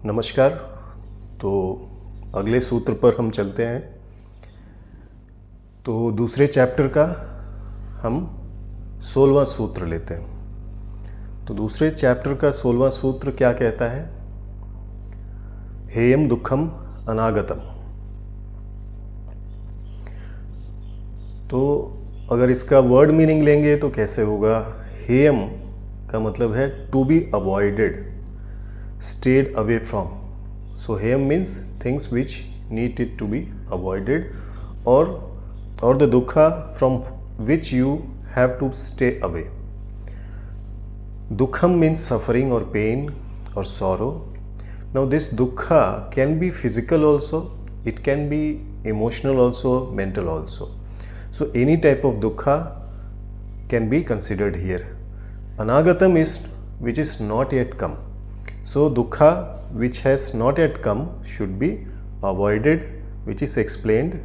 नमस्कार। तो अगले सूत्र पर हम चलते हैं। तो दूसरे चैप्टर का हम 16वां सूत्र लेते हैं। तो दूसरे चैप्टर का 16वां सूत्र क्या कहता है? हेयम दुखम अनागतम। तो अगर इसका वर्ड मीनिंग लेंगे तो कैसे होगा? हेयम का मतलब है to be avoided, stayed away from. So heyam means things which needed to be avoided, or the dukha from which you have to stay away. Dukham means suffering or pain or sorrow. Now this dukha can be physical also, it can be emotional also, mental also. So any type of dukha can be considered here. Anagatam is which is not yet come. So dukha which has not yet come should be avoided, which is explained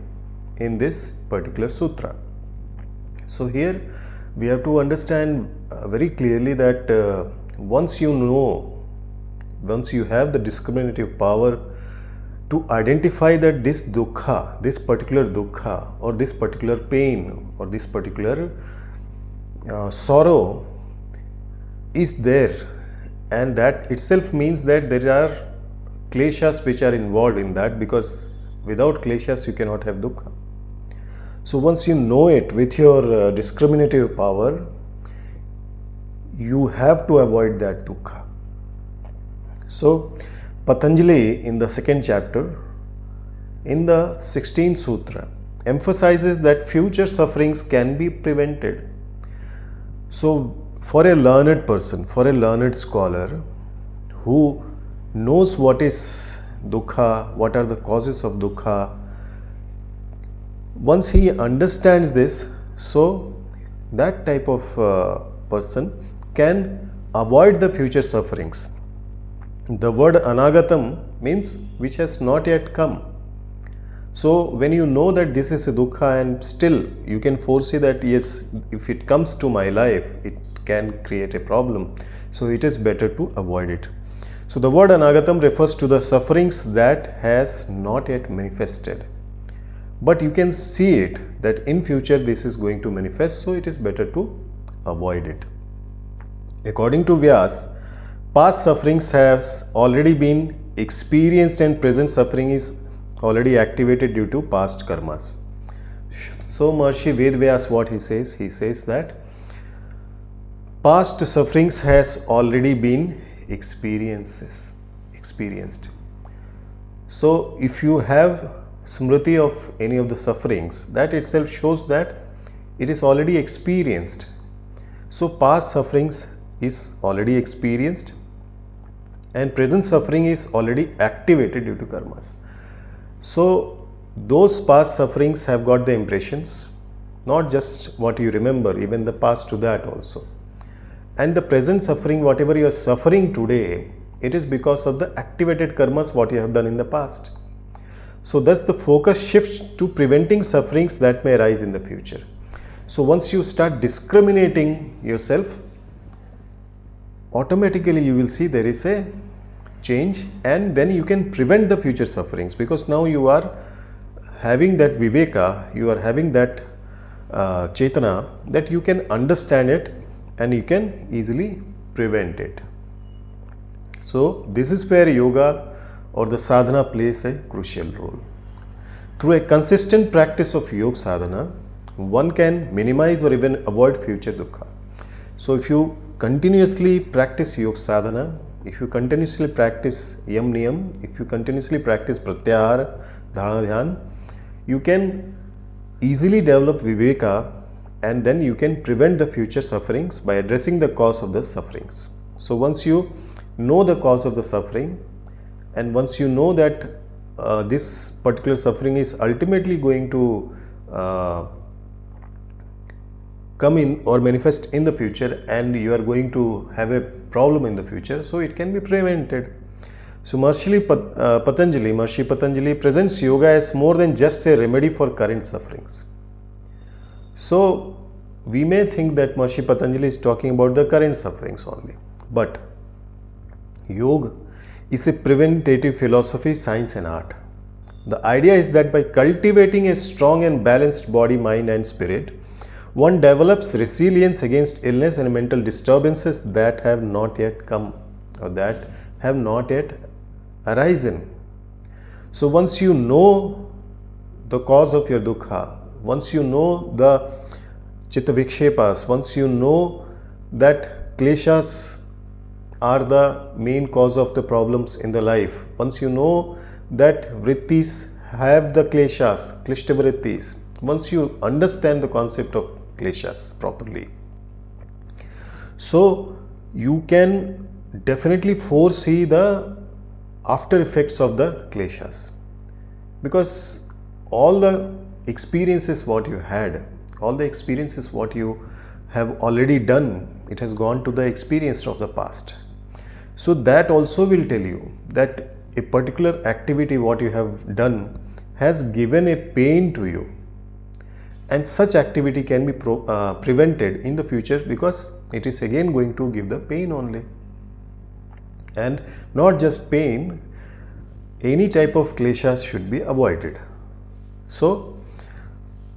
in this particular sutra. So here we have to understand very clearly that once you have the discriminative power to identify that this dukha, this particular dukha or this particular pain or this particular sorrow is there, and that itself means that there are kleshas which are involved in that, because without kleshas you cannot have dukkha. So once you know it with your discriminative power, you have to avoid that dukkha. So Patanjali in the second chapter, in the 16th sutra, emphasizes that future sufferings can be prevented. So for a learned person, for a learned scholar who knows what is dukkha, what are the causes of dukkha, once he understands this, so that type of person can avoid the future sufferings. The word anagatam means which has not yet come. So when you know that this is a dukkha and still you can foresee that yes, if it comes to my life, it can create a problem, so it is better to avoid it. So the word anagatam refers to the sufferings that has not yet manifested, but you can see it that in future this is going to manifest, so it is better to avoid it. According to Vyas, past sufferings has already been experienced and present suffering is already activated due to past karmas. So Maharishi Vedvyas, what he says that past sufferings has already been experienced. So if you have smriti of any of the sufferings, that itself shows that it is already experienced. So past sufferings is already experienced and present suffering is already activated due to karmas. So those past sufferings have got the impressions, not just what you remember, even the past to that also. And the present suffering, whatever you are suffering today, it is because of the activated karmas what you have done in the past. So thus the focus shifts to preventing sufferings that may arise in the future. So once you start discriminating yourself, automatically you will see there is a change, and then you can prevent the future sufferings, because now you are having that viveka, you are having that chetana, that you can understand it and you can easily prevent it. So this is where yoga or the sadhana plays a crucial role. Through a consistent practice of yoga sadhana, one can minimize or even avoid future dukkha. So if you continuously practice yoga sadhana, if you continuously practice yam niyam, if you continuously practice pratyahara, dharana dhyan, you can easily develop viveka, and then you can prevent the future sufferings by addressing the cause of the sufferings. So once you know the cause of the suffering, and once you know that this particular suffering is ultimately going to come in or manifest in the future, and you are going to have a problem in the future, so it can be prevented. So Maharishi Patanjali presents yoga as more than just a remedy for current sufferings. So we may think that Maharishi Patanjali is talking about the current sufferings only, but yoga is a preventative philosophy, science and art. The idea is that by cultivating a strong and balanced body, mind and spirit, one develops resilience against illness and mental disturbances that have not yet come or that have not yet arisen. So once you know the cause of your dukkha, once you know the chitta vikshepas, once you know that kleshas are the main cause of the problems in the life, once you know that vrittis have the kleshas, klishta vrittis, once you understand the concept of kleshas properly, so you can definitely foresee the after effects of the kleshas, because all the experiences what you had, all the experiences what you have already done, it has gone to the experience of the past. So that also will tell you that a particular activity what you have done has given a pain to you, and such activity can be prevented in the future, because it is again going to give the pain only. And not just pain, any type of kleshas should be avoided. So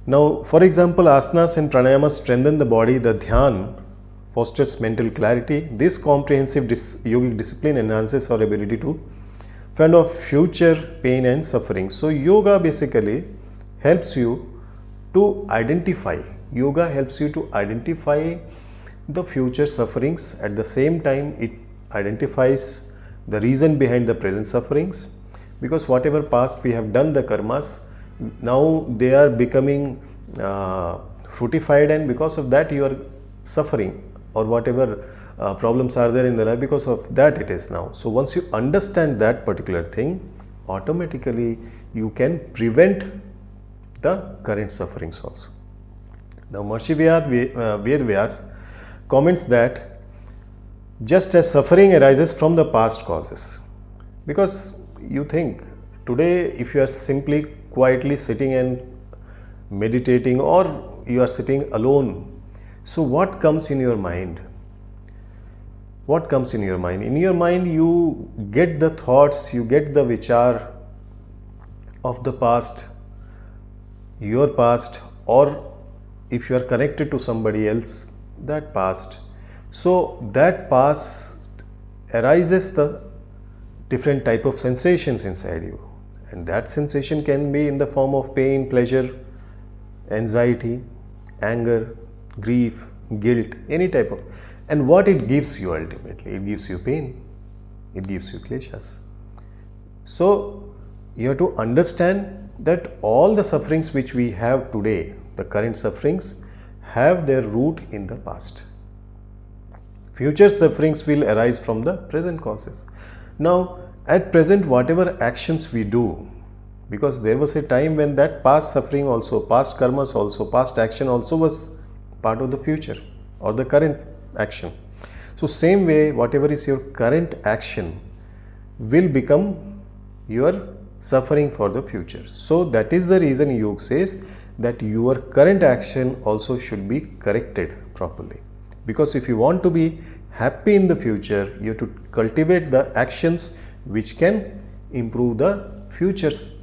now, for example, asanas and pranayamas strengthen the body, the dhyan fosters mental clarity. This comprehensive yogic discipline enhances our ability to fend off future pain and suffering. So yoga basically helps you to identify, yoga helps you to identify the future sufferings. At the same time, it identifies the reason behind the present sufferings, because whatever past we have done the karmas, now they are becoming fruitified, and because of that you are suffering, or whatever problems are there in the life, because of that it is now. So once you understand that particular thing, automatically you can prevent the current sufferings also. Now Maharishi Vyas comments that just as suffering arises from the past causes, because you think today if you are simply quietly sitting and meditating, or you are sitting alone, so what comes in your mind? What comes in your mind? In your mind you get the thoughts, you get the vichar of the past, your past, or if you are connected to somebody else, that past. So that past arises the different type of sensations inside you, and that sensation can be in the form of pain, pleasure, anxiety, anger, grief, guilt, any type of. And what it gives you ultimately, it gives you pain, it gives you kleshas. So you have to understand that all the sufferings which we have today, the current sufferings, have their root in the past. Future sufferings will arise from the present causes. Now at present, whatever actions we do, because there was a time when that past suffering also, past karmas also, past action also was part of the future or the current action. So same way, whatever is your current action will become your suffering for the future. So that is the reason yoga says that your current action also should be corrected properly, because if you want to be happy in the future, you have to cultivate the actions which can improve the futures.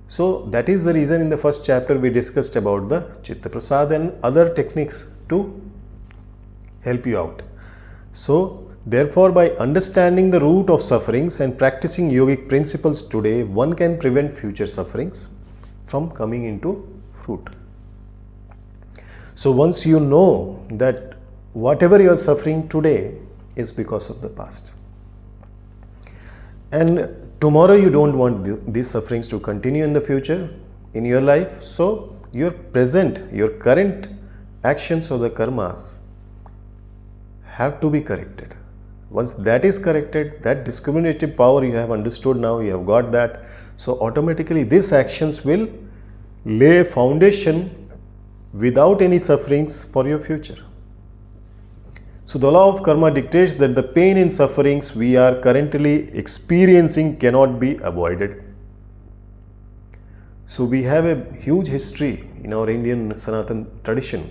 So that is the reason in the first chapter we discussed about the Chitta Prasad and other techniques to help you out. So therefore, by understanding the root of sufferings and practicing yogic principles today, one can prevent future sufferings from coming into fruit. So once you know that whatever you are suffering today is because of the past, and tomorrow you don't want these sufferings to continue in the future in your life, so your present, your current actions or the karmas have to be corrected. Once that is corrected, that discriminative power you have understood now, you have got that, so automatically these actions will lay a foundation without any sufferings for your future. So the law of karma dictates that the pain and sufferings we are currently experiencing cannot be avoided. So we have a huge history in our Indian Sanatan tradition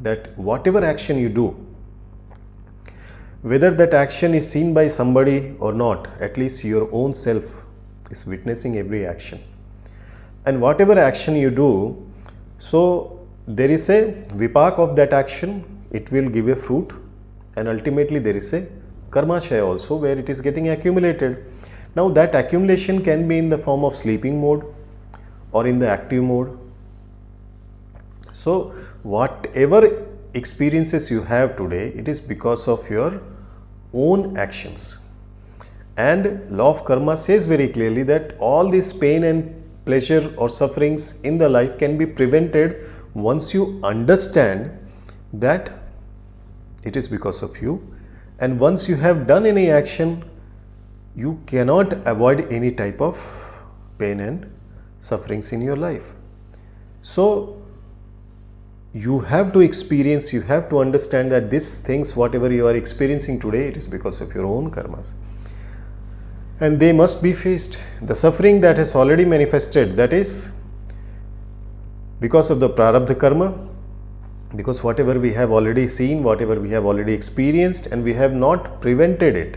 that whatever action you do, whether that action is seen by somebody or not, at least your own self is witnessing every action. And whatever action you do, so there is a vipak of that action, it will give a fruit, and ultimately there is a karmashaya also, where it is getting accumulated. Now that accumulation can be in the form of sleeping mode or in the active mode. So whatever experiences you have today, it is because of your own actions. And law of karma says very clearly that all this pain and pleasure or sufferings in the life can be prevented once you understand that it is because of you. And once you have done any action, you cannot avoid any type of pain and sufferings in your life. So you have to experience, you have to understand that these things, whatever you are experiencing today, it is because of your own karmas. And they must be faced. The suffering that has already manifested, that is because of the prarabdha karma, because whatever we have already seen, whatever we have already experienced, and we have not prevented it,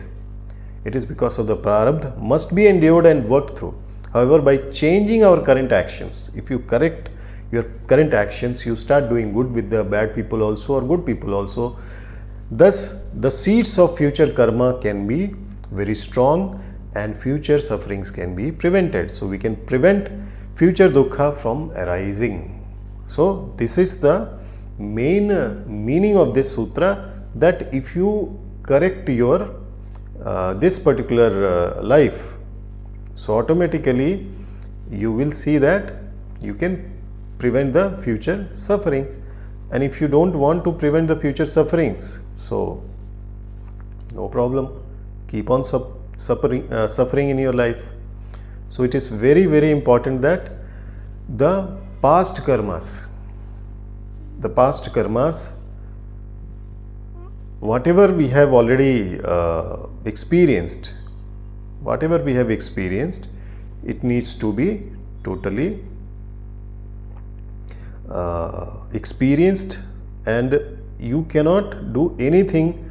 it is because of the prarabdha, must be endured and worked through. However, by changing our current actions, if you correct your current actions, you start doing good with the bad people also or good people also. Thus, the seeds of future karma can be very strong and future sufferings can be prevented. So we can prevent future dukkha from arising. So this is the main meaning of this sutra, that if you correct your this particular life, so automatically you will see that you can prevent the future sufferings. And if you don't want to prevent the future sufferings, so no problem, keep on suffering in your life. So it is very, very important that the past karmas, whatever we have already experienced, it needs to be totally experienced, and you cannot do anything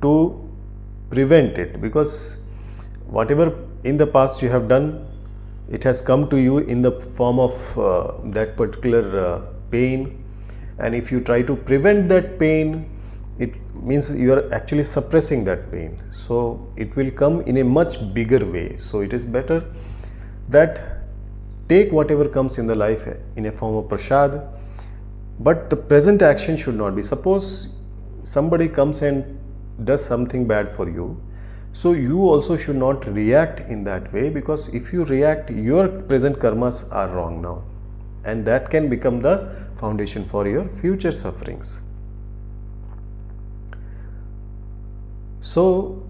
to prevent it, because whatever in the past you have done, it has come to you in the form of that particular pain, and if you try to prevent that pain, it means you are actually suppressing that pain, so it will come in a much bigger way. So it is better that take whatever comes in the life in a form of prasad, but the present action should not be. Suppose somebody comes and does something bad for you, so you also should not react in that way, because if you react, your present karmas are wrong now, and that can become the foundation for your future sufferings. So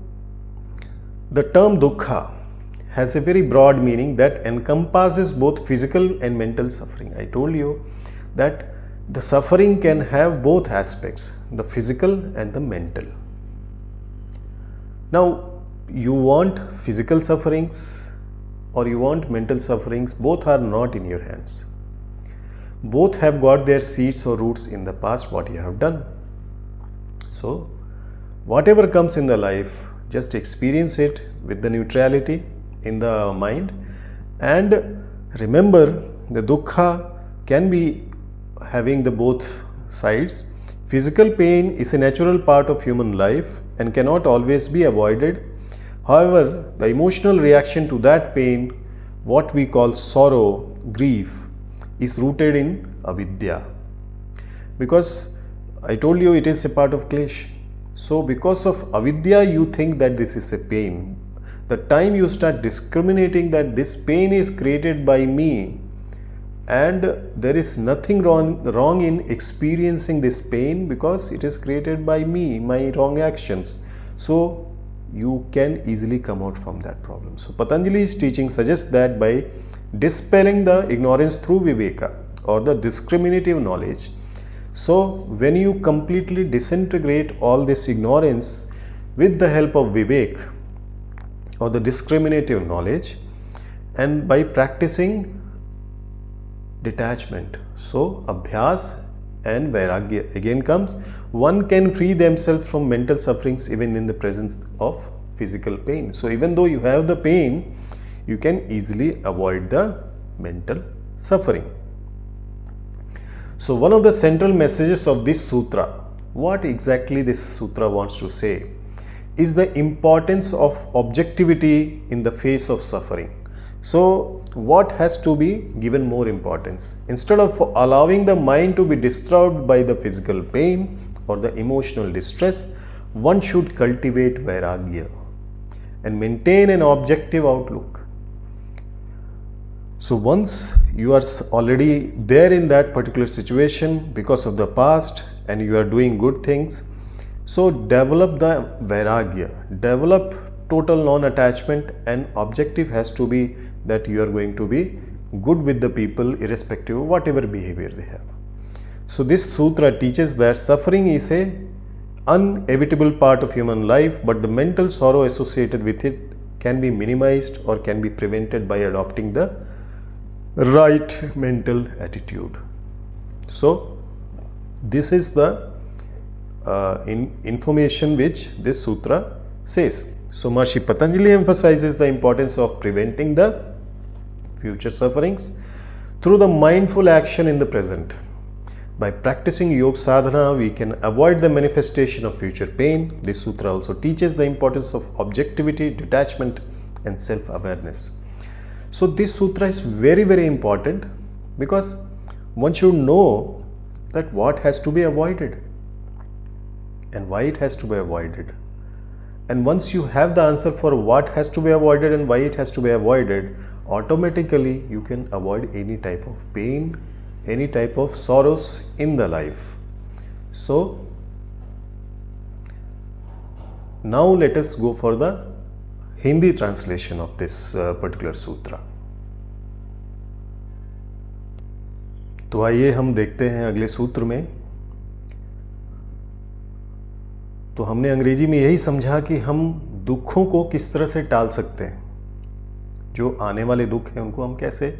the term dukkha has a very broad meaning that encompasses both physical and mental suffering. I told you that the suffering can have both aspects, the physical and the mental. Now, you want physical sufferings or you want mental sufferings, both are not in your hands. Both have got their seeds or roots in the past, what you have done. So, whatever comes in the life, just experience it with the neutrality in the mind, and remember the dukkha can be having the both sides. Physical pain is a natural part of human life and cannot always be avoided. However, the emotional reaction to that pain, what we call sorrow, grief, is rooted in avidya, because I told you it is a part of klesh. So because of avidya you think that this is a pain. The time you start discriminating that this pain is created by me and there is nothing wrong in experiencing this pain because it is created by me, my wrong actions, so you can easily come out from that problem. So Patanjali's teaching suggests that by dispelling the ignorance through viveka or the discriminative knowledge, so when you completely disintegrate all this ignorance with the help of vivek or the discriminative knowledge, and by practicing detachment, so abhyas and vairagya again comes. one can free themselves from mental sufferings even in the presence of physical pain. So even though you have the pain, you can easily avoid the mental suffering. So one of the central messages of this sutra, what exactly this sutra wants to say, is the importance of objectivity in the face of suffering. So what has to be given more importance? Instead of allowing the mind to be disturbed by the physical pain or the emotional distress, one should cultivate vairagya and maintain an objective outlook. So once you are already there in that particular situation because of the past and you are doing good things, so develop the vairagya, develop total non-attachment, and objective has to be that you are going to be good with the people irrespective of whatever behavior they have. So this sutra teaches that suffering is a inevitable part of human life, but the mental sorrow associated with it can be minimized or can be prevented by adopting the right mental attitude. So this is the information which this sutra says. So Maharishi Patanjali emphasizes the importance of preventing the future sufferings through the mindful action in the present. By practicing yoga sadhana, we can avoid the manifestation of future pain. This sutra also teaches the importance of objectivity, detachment, and self-awareness. So this sutra is very, very important because one should know that what has to be avoided and why it has to be avoided. And once you have the answer for what has to be avoided and why it has to be avoided, automatically you can avoid any type of pain, any type of sorrows in the life. So now let us go for the Hindi translation of this particular sutra. तो आइए हम देखते हैं अगले सूत्र में. तो हमने अंग्रेजी में यही समझा कि हम दुखों को किस तरह से टाल सकते हैं, जो आने वाले दुख हैं उनको हम कैसे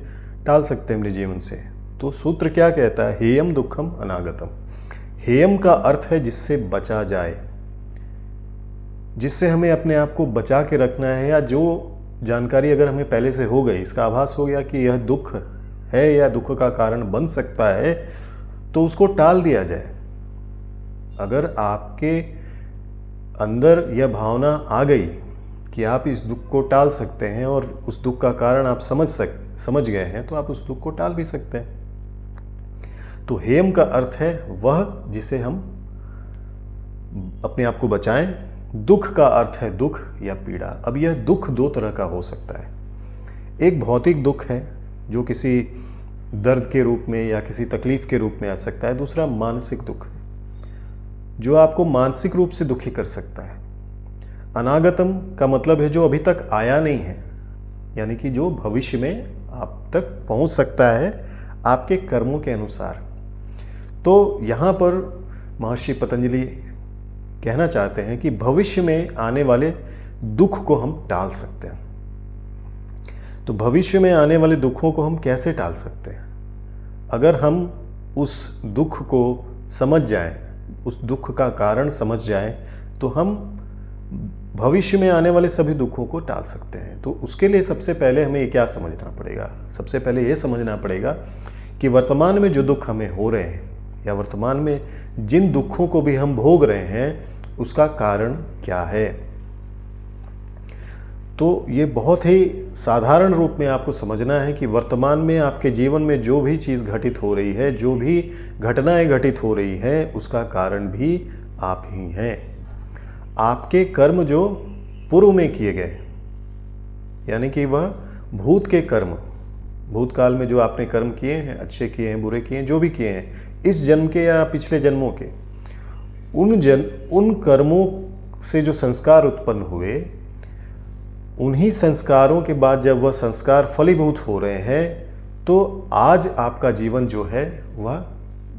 टाल सकते हैं अपने जीवन से. तो सूत्र क्या कहता है? हेयम दुखम अनागतम. हेयम का अर्थ है जिससे बचा जाए, जिससे हमें अपने आप को बचा के रखना है, या जो जानकारी अगर हमें पहले से हो गई, इसका आभास हो गया कि यह दुख है या दुख का कारण बन सकता है, तो उसको टाल दिया जाए. अगर आपके अंदर यह भावना आ गई कि आप इस दुख को टाल सकते हैं और उस दुख का कारण आप समझ गए हैं, तो आप उस दुख को टाल भी सकते हैं. तो हेयम का अर्थ है वह जिसे हम अपने आप को बचाएं. दुख का अर्थ है दुख या पीड़ा. अब यह दुख दो तरह का हो सकता है. एक भौतिक दुख है जो किसी दर्द के रूप में या किसी तकलीफ के रूप में आ सकता है. दूसरा मानसिक दुख है जो आपको मानसिक रूप से दुखी कर सकता है. अनागतम का मतलब है जो अभी तक आया नहीं है, यानी कि जो भविष्य में आप तक पहुंच सकता है आपके कर्मों के अनुसार. तो यहाँ पर महर्षि पतंजलि कहना चाहते हैं कि भविष्य में आने वाले दुख को हम टाल सकते हैं. तो भविष्य में आने वाले दुखों को हम कैसे टाल सकते हैं? अगर हम उस दुख को समझ जाएं, उस दुख का कारण समझ जाएं, तो हम भविष्य में आने वाले सभी दुखों को टाल सकते हैं. तो उसके लिए सबसे पहले हमें क्या समझना पड़ेगा? सबसे पहले ये समझना पड़ेगा कि वर्तमान में जो दुख हमें हो रहे हैं या वर्तमान में जिन दुखों को भी हम भोग रहे हैं उसका कारण क्या है. तो ये बहुत ही साधारण रूप में आपको समझना है कि वर्तमान में आपके जीवन में जो भी चीज़ घटित हो रही है, जो भी घटनाएं घटित हो रही हैं, उसका कारण भी आप ही हैं. आपके कर्म जो पूर्व में किए गए, यानी कि वह भूत के कर्म, भूतकाल में जो आपने कर्म किए हैं, अच्छे किए हैं, बुरे किए हैं, जो भी किए हैं, इस जन्म के या पिछले जन्मों के, उन कर्मों से जो संस्कार उत्पन्न हुए, उन्हीं संस्कारों के बाद जब वह संस्कार फलीभूत हो रहे हैं, तो आज आपका जीवन जो है वह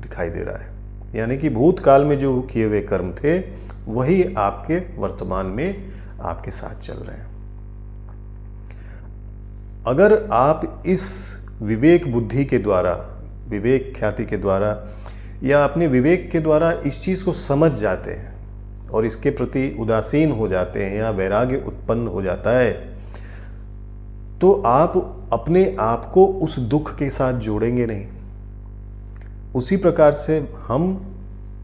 दिखाई दे रहा है. यानी कि भूतकाल में जो किए हुए कर्म थे वही आपके वर्तमान में आपके साथ चल रहे हैं. अगर आप इस विवेक बुद्धि के द्वारा, विवेक ख्याति के द्वारा या अपने विवेक के द्वारा इस चीज़ को समझ जाते हैं और इसके प्रति उदासीन हो जाते हैं या वैराग्य उत्पन्न हो जाता है, तो आप अपने आप को उस दुख के साथ जोड़ेंगे नहीं। उसी प्रकार से हम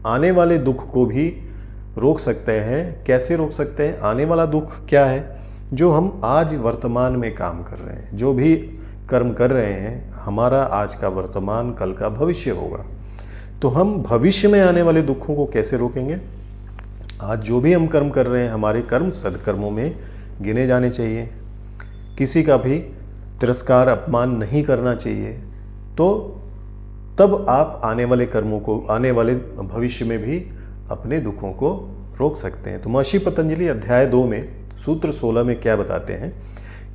आने वाले दुख को भी रोक सकते हैं। कैसे रोक सकते हैं? आने वाला दुख क्या है? जो हम आज वर्तमान में काम कर रहे हैं, जो भी कर्म कर रहे हैं, हमारा आज का वर्तमान कल का भविष्य होगा। तो हम भविष्य में आने वाले दुखों को कैसे रोकेंगे? आज जो भी हम कर्म कर रहे हैं, हमारे कर्म सदकर्मों में गिने जाने चाहिए। किसी का भी तिरस्कार अपमान नहीं करना चाहिए। तो तब आप आने वाले कर्मों को, आने वाले भविष्य में भी अपने दुखों को रोक सकते हैं। तो महर्षि पतंजलि अध्याय 2 में सूत्र 16 में क्या बताते हैं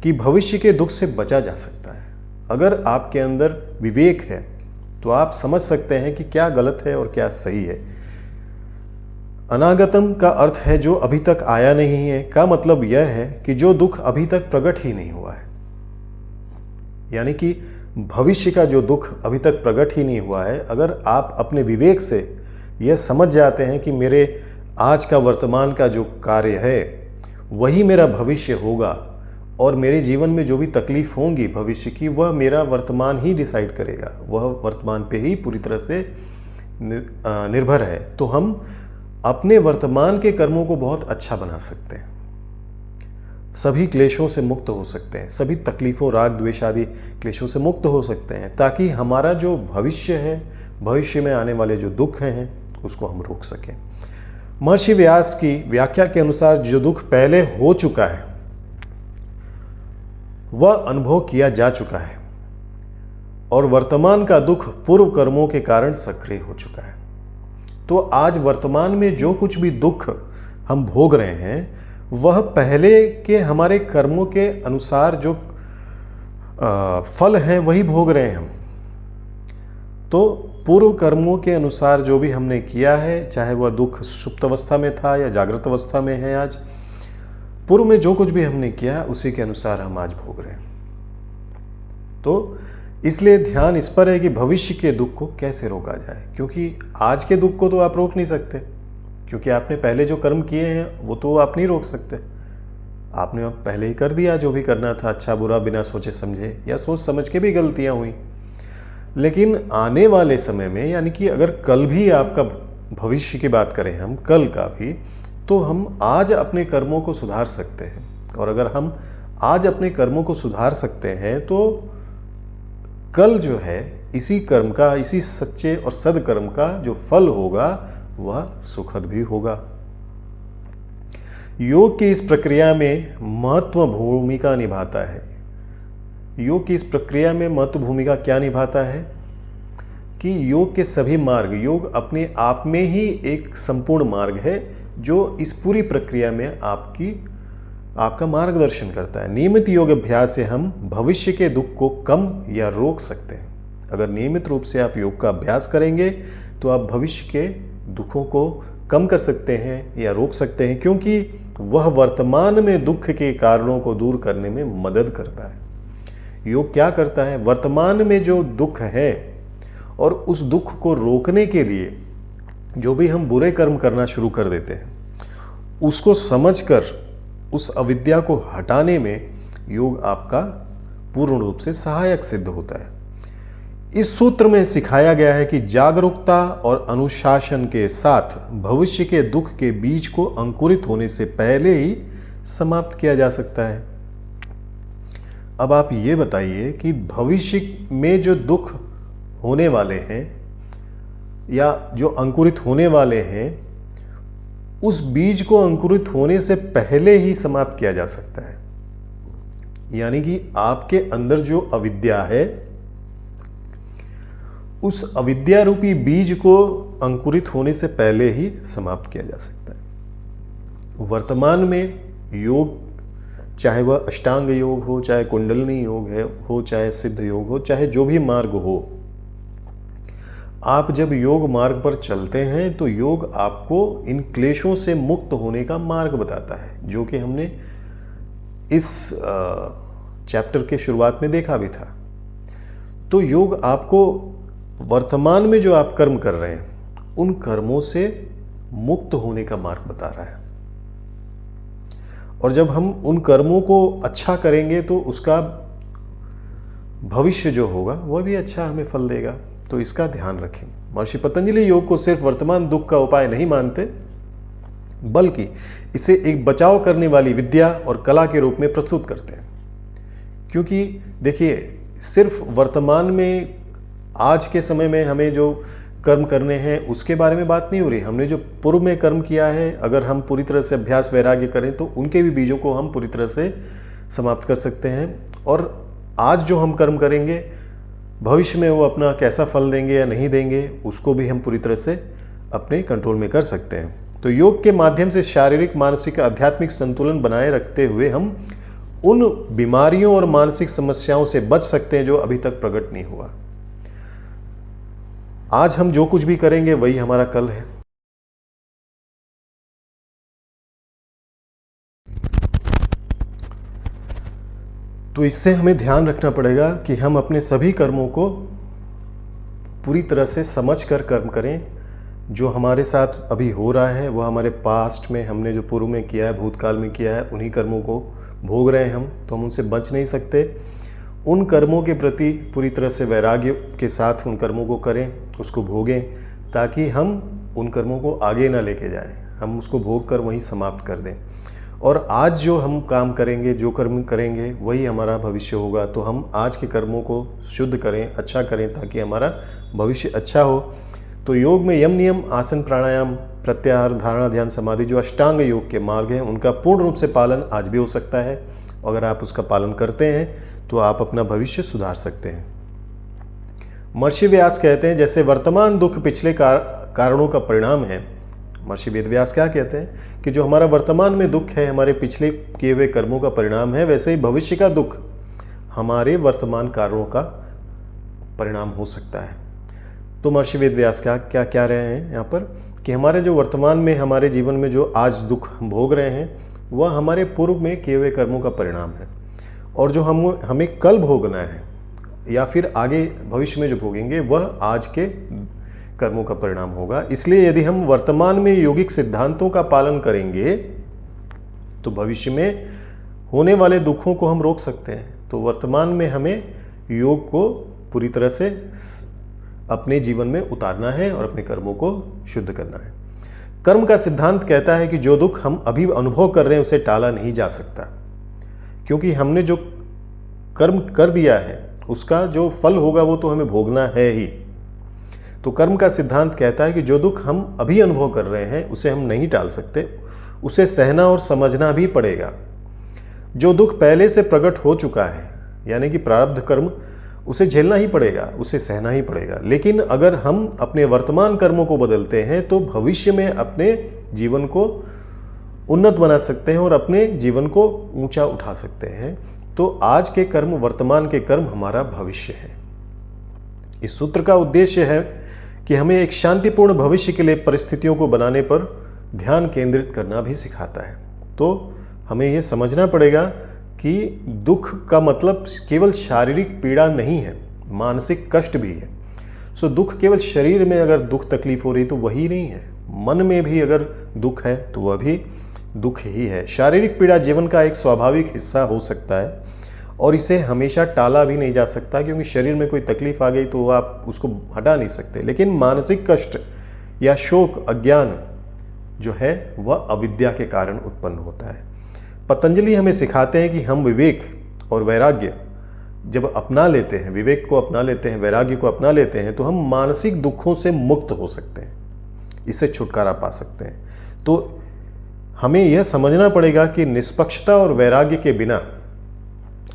कि भविष्य के दुख से बचा जा सकता है। अगर आपके अंदर विवेक है तो आप समझ सकते हैं कि क्या गलत है और क्या सही है। अनागतम का अर्थ है जो अभी तक आया नहीं है, का मतलब यह है कि जो दुख अभी तक प्रकट ही नहीं हुआ है। यानी कि भविष्य का जो दुख अभी तक प्रकट ही नहीं हुआ है, अगर आप अपने विवेक से यह समझ जाते हैं कि मेरे आज का वर्तमान का जो कार्य है वही मेरा भविष्य होगा और मेरे जीवन में जो भी तकलीफ होंगी भविष्य की, वह मेरा वर्तमान ही डिसाइड करेगा, वह वर्तमान पे ही पूरी तरह से निर्भर है, तो हम अपने वर्तमान के कर्मों को बहुत अच्छा बना सकते हैं। सभी क्लेशों से मुक्त हो सकते हैं, सभी तकलीफ़ों, राग द्वेष आदि क्लेशों से मुक्त हो सकते हैं, ताकि हमारा जो भविष्य है, भविष्य में आने वाले जो दुख हैं उसको हम रोक सकें। महर्षि व्यास की व्याख्या के अनुसार जो दुख पहले हो चुका है वह अनुभव किया जा चुका है और वर्तमान का दुख पूर्व कर्मों के कारण सक्रिय हो चुका है। तो आज वर्तमान में जो कुछ भी दुख हम भोग रहे हैं वह पहले के हमारे कर्मों के अनुसार जो फल हैं वही भोग रहे हैं हम। तो पूर्व कर्मों के अनुसार जो भी हमने किया है, चाहे वह दुख सुप्त अवस्था में था या जागृत अवस्था में है, आज पूर्व में जो कुछ भी हमने किया उसी के अनुसार हम आज भोग रहे हैं। तो इसलिए ध्यान इस पर है कि भविष्य के दुख को कैसे रोका जाए, क्योंकि आज के दुख को तो आप रोक नहीं सकते, क्योंकि आपने पहले जो कर्म किए हैं वो तो आप नहीं रोक सकते। आपने पहले ही कर दिया जो भी करना था, अच्छा बुरा बिना सोचे समझे या सोच समझ के भी गलतियां हुई। लेकिन आने वाले समय में, यानी कि अगर कल भी आपका भविष्य की बात करें हम, कल का भी, तो हम आज अपने कर्मों को सुधार सकते हैं। और अगर हम आज अपने कर्मों को सुधार सकते हैं तो कल जो है इसी कर्म का, इसी सच्चे और सदकर्म का जो फल होगा वह सुखद भी होगा। योग की इस प्रक्रिया में महत्वपूर्ण भूमिका निभाता है। योग की इस प्रक्रिया में महत्वपूर्ण भूमिका क्या निभाता है कि योग के सभी मार्ग, योग अपने आप में ही एक संपूर्ण मार्ग है जो इस पूरी प्रक्रिया में आपका मार्गदर्शन करता है। नियमित योग अभ्यास से हम भविष्य के दुख को कम या रोक सकते हैं। अगर नियमित रूप से आप योग का अभ्यास करेंगे तो आप भविष्य के दुखों को कम कर सकते हैं या रोक सकते हैं, क्योंकि वह वर्तमान में दुख के कारणों को दूर करने में मदद करता है। योग क्या करता है? वर्तमान में जो दुख है और उस दुख को रोकने के लिए जो भी हम बुरे कर्म करना शुरू कर देते हैं उसको समझकर उस अविद्या को हटाने में योग आपका पूर्ण रूप से सहायक सिद्ध होता है। इस सूत्र में सिखाया गया है कि जागरूकता और अनुशासन के साथ भविष्य के दुख के बीज को अंकुरित होने से पहले ही समाप्त किया जा सकता है। अब आप ये बताइए कि भविष्य में जो दुख होने वाले हैं या जो अंकुरित होने वाले हैं, उस बीज को अंकुरित होने से पहले ही समाप्त किया जा सकता है। यानी कि आपके अंदर जो अविद्या है, उस अविद्या रूपी बीज को अंकुरित होने से पहले ही समाप्त किया जा सकता है। वर्तमान में योग, चाहे वह अष्टांग योग हो, चाहे कुंडलिनी योग हो, चाहे सिद्ध योग हो, चाहे जो भी मार्ग हो, आप जब योग मार्ग पर चलते हैं तो योग आपको इन क्लेशों से मुक्त होने का मार्ग बताता है, जो कि हमने इस चैप्टर के शुरुआत में देखा भी था। तो योग आपको वर्तमान में जो आप कर्म कर रहे हैं उन कर्मों से मुक्त होने का मार्ग बता रहा है। और जब हम उन कर्मों को अच्छा करेंगे तो उसका भविष्य जो होगा वह भी अच्छा हमें फल देगा। तो इसका ध्यान रखें। महर्षि पतंजलि योग को सिर्फ वर्तमान दुख का उपाय नहीं मानते, बल्कि इसे एक बचाव करने वाली विद्या और कला के रूप में प्रस्तुत करते हैं। क्योंकि देखिए, सिर्फ वर्तमान में आज के समय में हमें जो कर्म करने हैं उसके बारे में बात नहीं हो रही। हमने जो पूर्व में कर्म किया है, अगर हम पूरी तरह से अभ्यास वैराग्य करें तो उनके भी बीजों को हम पूरी तरह से समाप्त कर सकते हैं। और आज जो हम कर्म करेंगे, भविष्य में वो अपना कैसा फल देंगे या नहीं देंगे, उसको भी हम पूरी तरह से अपने कंट्रोल में कर सकते हैं। तो योग के माध्यम से शारीरिक, मानसिक, आध्यात्मिक संतुलन बनाए रखते हुए हम उन बीमारियों और मानसिक समस्याओं से बच सकते हैं जो अभी तक प्रकट नहीं हुआ। आज हम जो कुछ भी करेंगे वही हमारा कल है। तो इससे हमें ध्यान रखना पड़ेगा कि हम अपने सभी कर्मों को पूरी तरह से समझ कर कर्म करें। जो हमारे साथ अभी हो रहा है वह हमारे पास्ट में हमने जो पूर्व में किया है, भूतकाल में किया है, उन्हीं कर्मों को भोग रहे हैं हम, तो हम उनसे बच नहीं सकते। उन कर्मों के प्रति पूरी तरह से वैराग्य के साथ उन कर्मों को करें, उसको भोगें, ताकि हम उन कर्मों को आगे ना लेके जाएं, हम उसको भोग कर वहीं समाप्त कर दें। और आज जो हम काम करेंगे, जो कर्म करेंगे, वही हमारा भविष्य होगा। तो हम आज के कर्मों को शुद्ध करें, अच्छा करें, ताकि हमारा भविष्य अच्छा हो। तो योग में यम, नियम, आसन, प्राणायाम, प्रत्याहार, धारणा, ध्यान, समाधि जो अष्टांग योग के मार्ग हैं, उनका पूर्ण रूप से पालन आज भी हो सकता है। अगर आप उसका पालन करते हैं तो आप अपना भविष्य सुधार सकते हैं। महर्षि व्यास कहते हैं, जैसे वर्तमान दुख पिछले कारणों का परिणाम है। महर्षि वेदव्यास क्या कहते हैं कि जो हमारा वर्तमान में दुख है हमारे पिछले किए हुए कर्मों का परिणाम है, वैसे ही भविष्य का दुख हमारे वर्तमान कारणों का परिणाम हो सकता है। तो महर्षि वेदव्यास क्या कह रहे हैं यहाँ पर कि हमारे जो वर्तमान में, हमारे जीवन में जो आज दुख हम भोग रहे हैं, वह हमारे पूर्व में किए हुए कर्मों का परिणाम है। और जो हमें कल भोगना है या फिर आगे भविष्य में जो भोगेंगे, वह आज के कर्मों का परिणाम होगा। इसलिए यदि हम वर्तमान में योगिक सिद्धांतों का पालन करेंगे तो भविष्य में होने वाले दुखों को हम रोक सकते हैं। तो वर्तमान में हमें योग को पूरी तरह से अपने जीवन में उतारना है और अपने कर्मों को शुद्ध करना है। कर्म का सिद्धांत कहता है कि जो दुख हम अभी अनुभव कर रहे हैं उसे टाला नहीं जा सकता, क्योंकि हमने जो कर्म कर दिया है उसका जो फल होगा वो तो हमें भोगना है ही। तो कर्म का सिद्धांत कहता है कि जो दुख हम अभी अनुभव कर रहे हैं उसे हम नहीं टाल सकते, उसे सहना और समझना भी पड़ेगा। जो दुख पहले से प्रकट हो चुका है, यानी कि प्रारब्ध कर्म, उसे झेलना ही पड़ेगा, उसे सहना ही पड़ेगा। लेकिन अगर हम अपने वर्तमान कर्मों को बदलते हैं तो भविष्य में अपने जीवन को उन्नत बना सकते हैं और अपने जीवन को ऊंचा उठा सकते हैं। तो आज के कर्म, वर्तमान के कर्म हमारा भविष्य है। इस सूत्र का उद्देश्य है कि हमें एक शांतिपूर्ण भविष्य के लिए परिस्थितियों को बनाने पर ध्यान केंद्रित करना भी सिखाता है। तो हमें यह समझना पड़ेगा कि दुख का मतलब केवल शारीरिक पीड़ा नहीं है, मानसिक कष्ट भी है। सो दुख केवल शरीर में अगर दुख तकलीफ हो रही तो वही नहीं है, मन में भी अगर दुख है तो वह भी दुख ही है। शारीरिक पीड़ा जीवन का एक स्वाभाविक हिस्सा हो सकता है और इसे हमेशा टाला भी नहीं जा सकता, क्योंकि शरीर में कोई तकलीफ आ गई तो आप उसको हटा नहीं सकते। लेकिन मानसिक कष्ट या शोक, अज्ञान जो है वह अविद्या के कारण उत्पन्न होता है। पतंजलि हमें सिखाते हैं कि हम विवेक और वैराग्य जब अपना लेते हैं, विवेक को अपना लेते हैं, वैराग्य को अपना लेते हैं, तो हम मानसिक दुखों से मुक्त हो सकते हैं, इससे छुटकारा पा सकते हैं। तो हमें यह समझना पड़ेगा कि निष्पक्षता और वैराग्य के बिना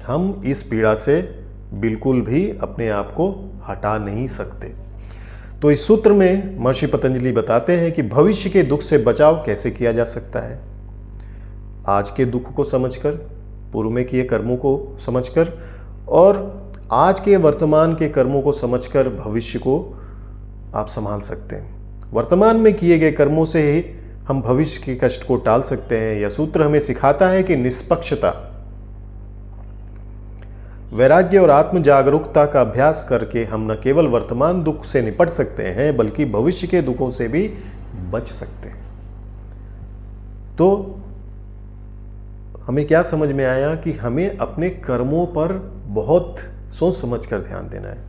हम इस पीड़ा से बिल्कुल भी अपने आप को हटा नहीं सकते। तो इस सूत्र में महर्षि पतंजलि बताते हैं कि भविष्य के दुख से बचाव कैसे किया जा सकता है। आज के दुख को समझकर, पूर्व में किए कर्मों को समझकर और आज के वर्तमान के कर्मों को समझकर भविष्य को आप संभाल सकते हैं। वर्तमान में किए गए कर्मों से ही हम भविष्य के कष्ट को टाल सकते हैं। यह सूत्र हमें सिखाता है कि निष्पक्षता वैराग्य और आत्म जागरूकता का अभ्यास करके हम न केवल वर्तमान दुख से निपट सकते हैं बल्कि भविष्य के दुखों से भी बच सकते हैं। तो हमें क्या समझ में आया कि हमें अपने कर्मों पर बहुत सोच समझ कर ध्यान देना है।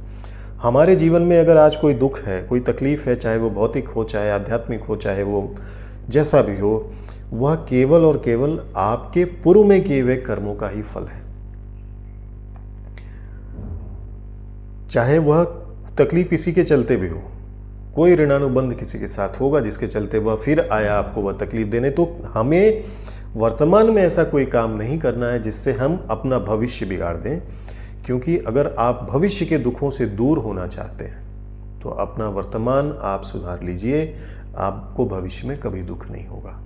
हमारे जीवन में अगर आज कोई दुख है, कोई तकलीफ है, चाहे वो भौतिक हो, चाहे आध्यात्मिक हो, चाहे वो जैसा भी हो, वह केवल और केवल आपके पूर्व में किए हुए कर्मों का ही फल है। चाहे वह तकलीफ किसी के चलते भी हो, कोई ऋणानुबंध किसी के साथ होगा जिसके चलते वह फिर आया आपको वह तकलीफ देने, तो हमें वर्तमान में ऐसा कोई काम नहीं करना है जिससे हम अपना भविष्य बिगाड़ दें। क्योंकि अगर आप भविष्य के दुखों से दूर होना चाहते हैं तो अपना वर्तमान आप सुधार लीजिए, आपको भविष्य में कभी दुख नहीं होगा।